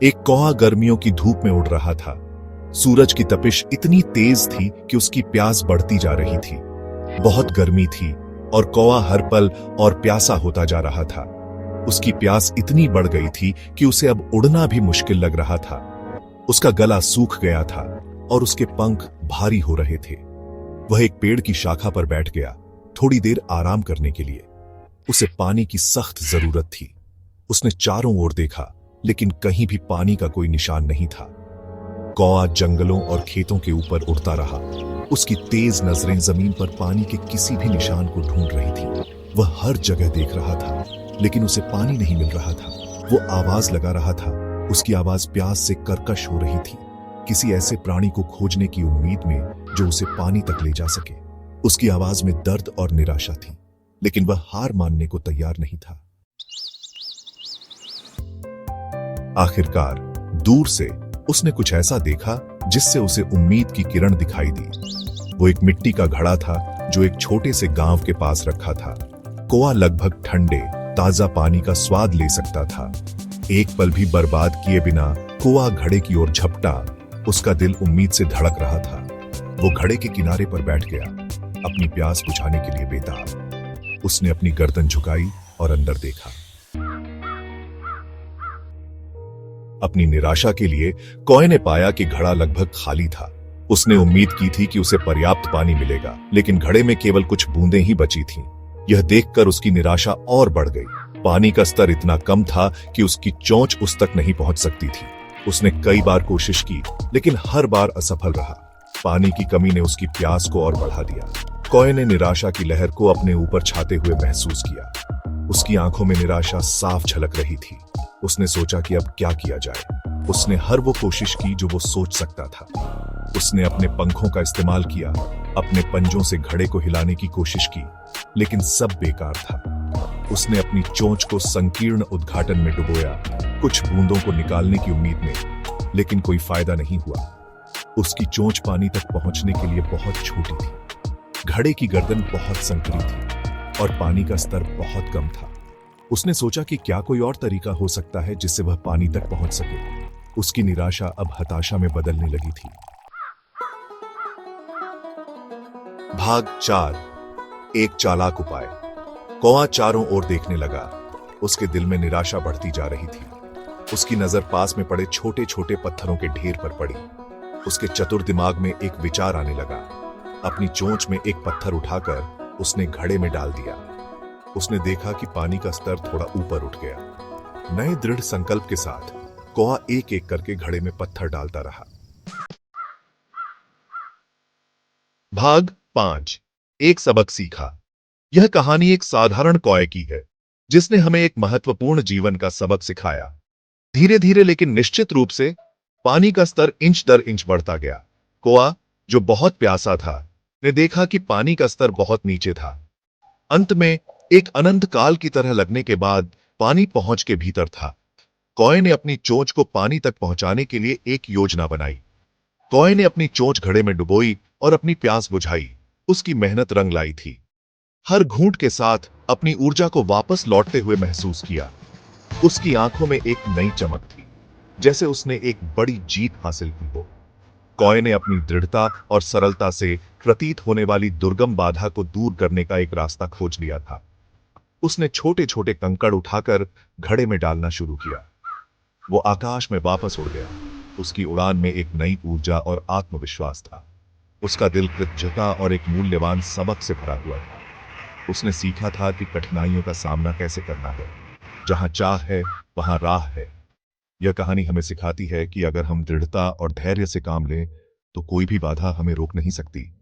एक कौवा गर्मियों की धूप में उड़ रहा था। सूरज की तपिश इतनी तेज थी कि उसकी प्यास बढ़ती जा रही थी। बहुत गर्मी थी और कौवा हर पल और प्यासा होता जा रहा था। उसकी प्यास इतनी बढ़ गई थी कि उसे अब उड़ना भी मुश्किल लग रहा था। उसका गला सूख गया था और उसके पंख भारी हो रहे थे। वह एक पेड़ की शाखा पर बैठ गया, थोड़ी देर आराम करने के लिए। उसे पानी की सख्त जरूरत थी। उसने चारों ओर देखा, लेकिन कहीं भी पानी का कोई निशान नहीं था। कौवा जंगलों और खेतों के ऊपर उड़ता रहा। उसकी तेज नजरें जमीन पर पानी के किसी भी निशान को ढूंढ रही थी। वह हर जगह देख रहा था, लेकिन उसे पानी नहीं मिल रहा था। वो आवाज लगा रहा था। उसकी आवाज प्यास से कर्कश हो रही थी, किसी ऐसे प्राणी को खोजने की उम्मीद में जो उसे पानी तक ले जा सके। उसकी आवाज में दर्द और निराशा थी, लेकिन वह हार मानने को तैयार नहीं था। आखिरकार दूर से उसने कुछ ऐसा देखा जिससे उसे उम्मीद की किरण दिखाई दी। वो एक मिट्टी का घड़ा था जो एक छोटे से गांव के पास रखा था। कौवा लगभग ठंडे ताजा पानी का स्वाद ले सकता था। एक पल भी बर्बाद किए बिना कौवा घड़े की ओर झपटा। उसका दिल उम्मीद से धड़क रहा था। वो घड़े के किनारे पर बैठ गया, अपनी प्यास बुझाने के लिए बेताब। उसने अपनी गर्दन झुकाई और अंदर देखा। अपनी निराशा के लिए कौवे ने पाया कि घड़ा लगभग खाली था। उसने उम्मीद की थी कि उसे पर्याप्त पानी मिलेगा, लेकिन घड़े में केवल कुछ बूंदें ही बची थीं। यह देखकर उसकी निराशा और बढ़ गई। पानी का स्तर इतना कम था कि उसकी चोंच उस तक नहीं पहुंच सकती थी। उसने कई बार कोशिश की, लेकिन हर बार असफल रहा। पानी की कमी ने उसकी प्यास को और बढ़ा दिया। कौवे ने निराशा की लहर को अपने ऊपर छाते हुए महसूस किया। उसकी आंखों में निराशा साफ झलक रही थी। उसने सोचा कि अब क्या किया जाए। उसने हर वो कोशिश की जो वो सोच सकता था। उसने अपने पंखों का इस्तेमाल किया, अपने पंजों से घड़े को हिलाने की कोशिश की, लेकिन सब बेकार था। उसने अपनी चोंच को संकीर्ण उद्घाटन में डुबोया, कुछ बूंदों को निकालने की उम्मीद में, लेकिन कोई फायदा नहीं हुआ। उसकी चोंच पानी तक पहुंचने के लिए बहुत छोटी थी। घड़े की गर्दन बहुत संकरी थी और पानी का स्तर बहुत कम था। उसने सोचा कि क्या कोई और तरीका हो सकता है जिससे वह पानी तक पहुंच सके। उसकी निराशा अब हताशा में बदलने लगी थी। भाग 4। एक चालाक उपाय। कौवा चारों ओर देखने लगा। उसके दिल में निराशा बढ़ती जा रही थी। उसकी नजर पास में पड़े छोटे छोटे पत्थरों के ढेर पर पड़ी। उसके चतुर दिमाग में एक विचार आने लगा। अपनी चोंच में एक पत्थर उठाकर उसने घड़े में डाल दिया। उसने देखा कि पानी का स्तर थोड़ा ऊपर उठ गया। नए दृढ़ संकल्प के साथ कौवा एक एक करके घड़े में पत्थर डालता रहा। भाग 5। एक सबक सीखा। यह कहानी एक साधारण कौवे की है, जिसने हमें एक महत्वपूर्ण जीवन का सबक सिखाया। धीरे धीरे लेकिन निश्चित रूप से पानी का स्तर इंच दर इंच बढ़ता गया। कौवा, जो बहुत प्यासा था, ने देखा कि पानी का स्तर बहुत नीचे था। अंत में एक अनंत काल की तरह लगने के बाद पानी पहुंच के भीतर था। कौवे ने अपनी चोंच को पानी तक पहुंचाने के लिए एक योजना बनाई। कौवे ने अपनी चोंच घड़े में डुबोई और अपनी प्यास बुझाई। उसकी मेहनत रंग लाई थी। हर घूंट के साथ अपनी ऊर्जा को वापस लौटते हुए महसूस किया। उसकी आंखों में एक नई चमक थी, जैसे उसने एक बड़ी जीत हासिल की हो। कौवे ने अपनी दृढ़ता और सरलता से प्रतीत होने वाली दुर्गम बाधा को दूर करने का एक रास्ता खोज लिया था। उसने छोटे छोटे कंकड़ उठाकर घड़े में डालना शुरू किया। वो आकाश में वापस उड़ गया। उसकी उड़ान में एक नई ऊर्जा और आत्मविश्वास था। उसका दिल कृतज्ञता और एक मूल्यवान सबक से भरा हुआ था। उसने सीखा था कि कठिनाइयों का सामना कैसे करना है। जहां चाह है, वहां राह है। यह कहानी हमें सिखाती है कि अगर हम दृढ़ता और धैर्य से काम लें, तो कोई भी बाधा हमें रोक नहीं सकती।